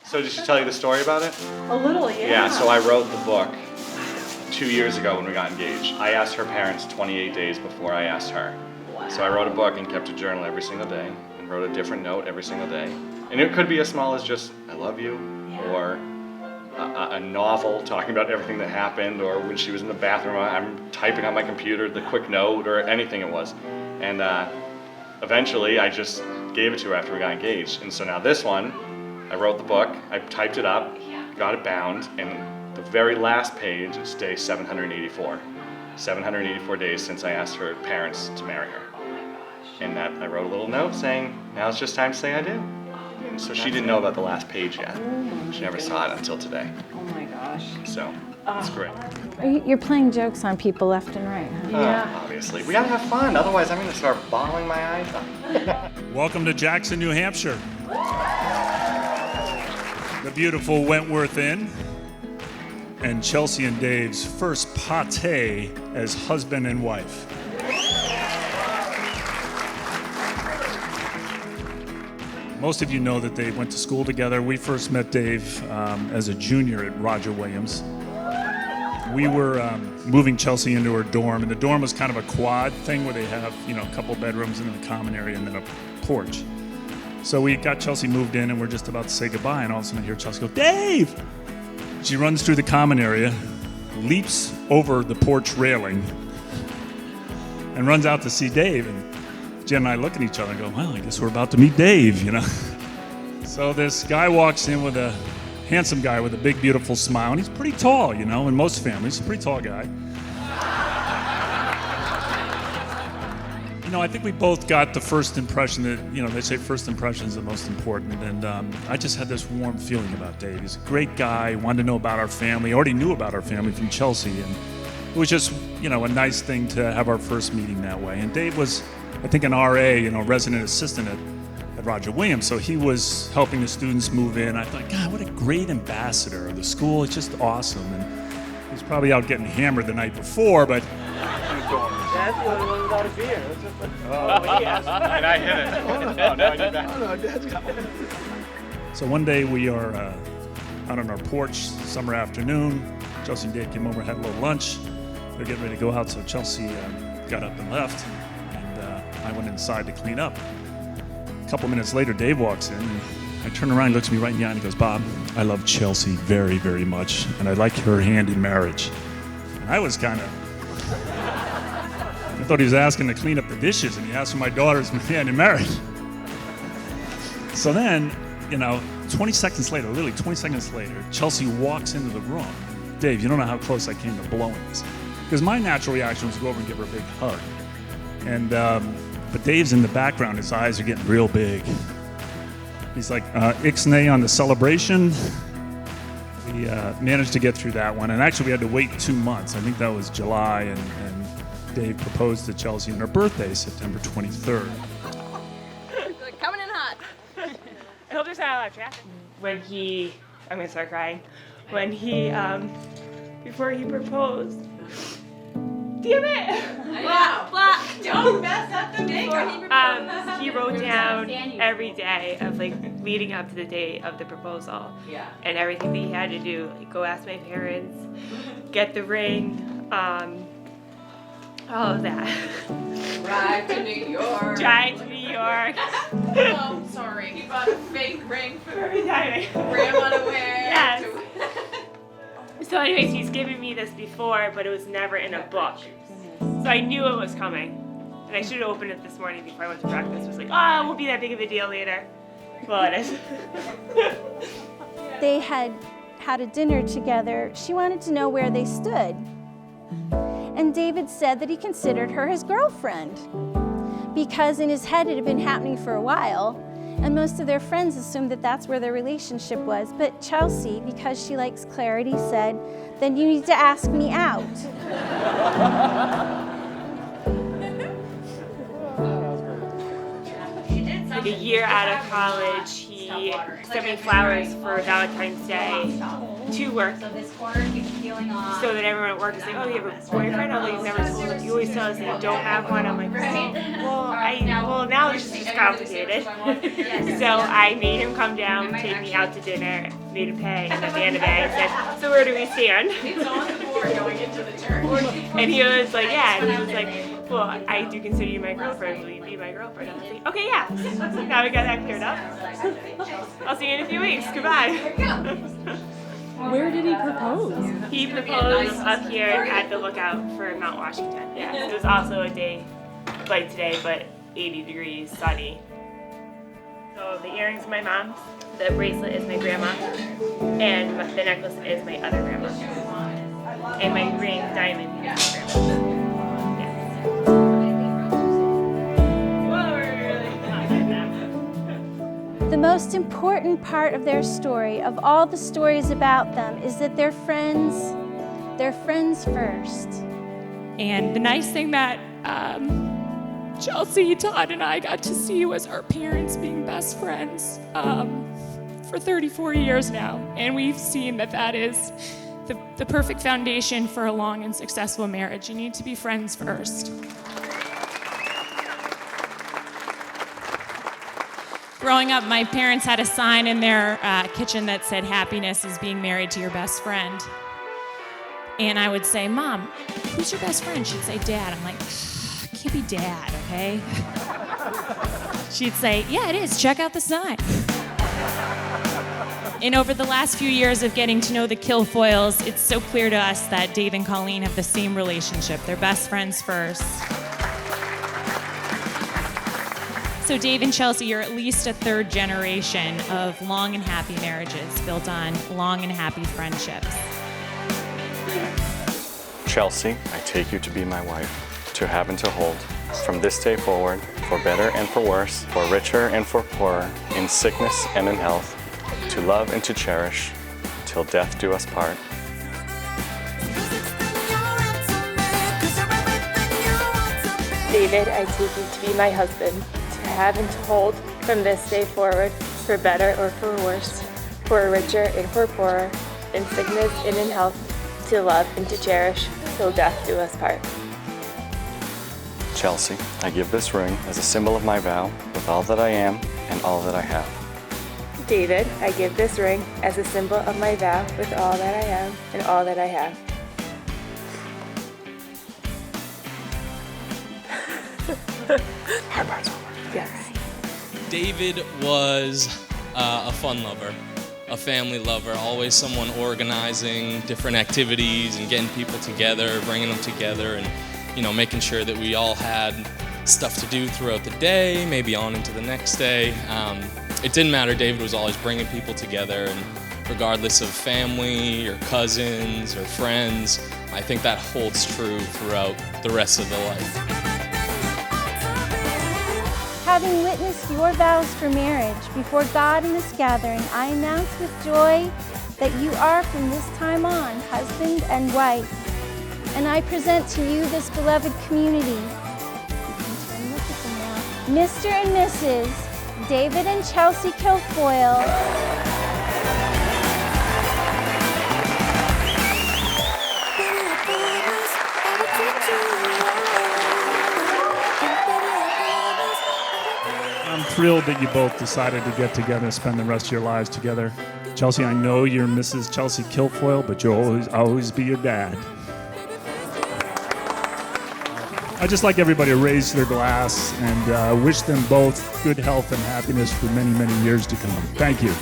So did she tell you the story about it? A little, yeah. Yeah, so I wrote the book 2 years ago when we got engaged. I asked her parents 28 days before I asked her. Wow. So I wrote a book and kept a journal every single day and wrote a different note every single day. And it could be as small as just, I love you, or a novel talking about everything that happened, or when she was in the bathroom, I'm typing on my computer the quick note, or anything it was. And eventually I just gave it to her after we got engaged. And so now this one, I wrote the book, I typed it up, got it bound, and the very last page is day 784. 784 days since I asked her parents to marry her. And that I wrote a little note saying, now it's just time to say I do. And so she didn't know about the last page yet. She never saw it until today. Oh my gosh. So, it's great. You're playing jokes on people left and right, huh? Yeah. Obviously. We gotta have fun, otherwise I'm gonna start bawling my eyes out. Welcome to Jackson, New Hampshire. The beautiful Wentworth Inn. And Chelsea and Dave's first pâté as husband and wife. Most of you know that they went to school together. We first met Dave as a junior at Roger Williams. We were moving Chelsea into her dorm, and the dorm was kind of a quad thing where they have, a couple bedrooms and then a common area and then a porch. So we got Chelsea moved in, and we're just about to say goodbye, and all of a sudden I hear Chelsea go, "Dave!" She runs through the common area, leaps over the porch railing, and runs out to see Dave. And Jen and I look at each other and go, well, I guess we're about to meet Dave, So this guy walks in with a handsome guy with a big, beautiful smile, and he's pretty tall, in most families, he's a pretty tall guy. I think we both got the first impression that, they say first impression is the most important, and I just had this warm feeling about Dave. He's a great guy, wanted to know about our family, already knew about our family from Chelsea, and it was just, a nice thing to have our first meeting that way. And Dave was, I think, an RA, resident assistant at Roger Williams, so he was helping the students move in. I thought, God, what a great ambassador of the school. It's just awesome. And he was probably out getting hammered the night before, but... That's the only one without a beer. And I hit it. Oh, no, I did that. No, Dad's got one. So one day we are out on our porch, summer afternoon. Chelsea and Dave came over, had a little lunch. They're getting ready to go out, so Chelsea got up and left. I went inside to clean up. A couple minutes later, Dave walks in, and I turn around, he looks me right in the eye, and he goes, "Bob, I love Chelsea very, very much, and I'd like her hand in marriage." And I was kind of... I thought he was asking to clean up the dishes, and he asked for my daughter's hand in marriage. So then, 20 seconds later, literally 20 seconds later, Chelsea walks into the room. Dave, you don't know how close I came to blowing this. Because my natural reaction was to go over and give her a big hug. And, but Dave's in the background, his eyes are getting real big. He's like, ixnay on the celebration. We managed to get through that one. And actually we had to wait 2 months. I think that was July, and Dave proposed to Chelsea on her birthday, September 23rd. Coming in hot. He'll just have a lot of traffic. When he, I'm gonna start crying. When he, before he proposed. Damn it! Wow. Don't mess up the makeup. He wrote down every day of leading up to the day of the proposal. Yeah. And everything that he had to do. Go ask my parents, get the ring, all of that. Drive to New York. Drive to New York. Oh, sorry. He bought a fake ring for Every time. grandma to wear. Yes. So anyways, he's given me this before, but it was never in a book. So I knew it was coming. And I should have opened it this morning before I went to breakfast. It was like, it won't be that big of a deal later. Well, it is. They had a dinner together. She wanted to know where they stood. And David said that he considered her his girlfriend because in his head it had been happening for a while, and most of their friends assumed that that's where their relationship was. But Chelsea, because she likes clarity, said, then you need to ask me out. Like a year out of college, he he sent me flowers for Valentine's Day to work. So this corner keeps peeling off. So that everyone at work is like, oh, you have a boyfriend? Although you've never told us. You always tell us that you don't have one. I'm like, well, now this is just complicated. So I made him come down, take me out to dinner, made him pay, and at the end of it, I said, so where do we stand? It's on the board going into the church. And he was like, yeah. And he was like, well, I do consider you my girlfriend. Will you be my girlfriend? And I was like, okay, yeah. So now we got that cleared up. I'll see you in a few weeks. Goodbye. Where did he propose? He proposed up here at the lookout for Mount Washington. Yeah, it was also a day like today, but 80 degrees, sunny. So the earrings are my mom's, the bracelet is my grandma, and the necklace is my other grandma. And my ring, diamond, is my grandma. Yes. Whoa, we're really not like that. The most important part of their story, of all the stories about them, is that they're friends first. And the nice thing that Chelsea, Todd, and I got to see was our parents being best friends for 34 years now. And we've seen that is the perfect foundation for a long and successful marriage. You need to be friends first. Growing up, my parents had a sign in their kitchen that said, "Happiness is being married to your best friend." And I would say, "Mom, who's your best friend?" She'd say, "Dad." I'm like, "It can't be Dad, okay?" She'd say, "Yeah, it is. Check out the sign." And over the last few years of getting to know the Kilfoyles, it's so clear to us that Dave and Colleen have the same relationship. They're best friends first. So Dave and Chelsea are at least a third generation of long and happy marriages built on long and happy friendships. Chelsea, I take you to be my wife, to have and to hold, from this day forward, for better and for worse, for richer and for poorer, in sickness and in health, to love and to cherish, till death do us part. David, I take you to be my husband, to have and to hold from this day forward, for better or for worse, for richer and for poorer, in sickness and in health, to love and to cherish, till death do us part. Chelsea, I give this ring as a symbol of my vow with all that I am and all that I have. David, I give this ring as a symbol of my vow with all that I am and all that I have. Hard part's over. Yes. David was a fun lover, a family lover, always someone organizing different activities and getting people together, bringing them together, and making sure that we all had stuff to do throughout the day, maybe on into the next day. It didn't matter. David was always bringing people together, and regardless of family or cousins or friends, I think that holds true throughout the rest of the life. Having witnessed your vows for marriage before God in this gathering, I announce with joy that you are from this time on husband and wife. And I present to you this beloved community. Mr. and Mrs. David and Chelsea Kilfoyle. I'm thrilled that you both decided to get together and spend the rest of your lives together. Chelsea, I know you're Mrs. Chelsea Kilfoyle, but you'll always be your dad. I'd just like everybody to raise their glass and wish them both good health and happiness for many, many years to come. Thank you.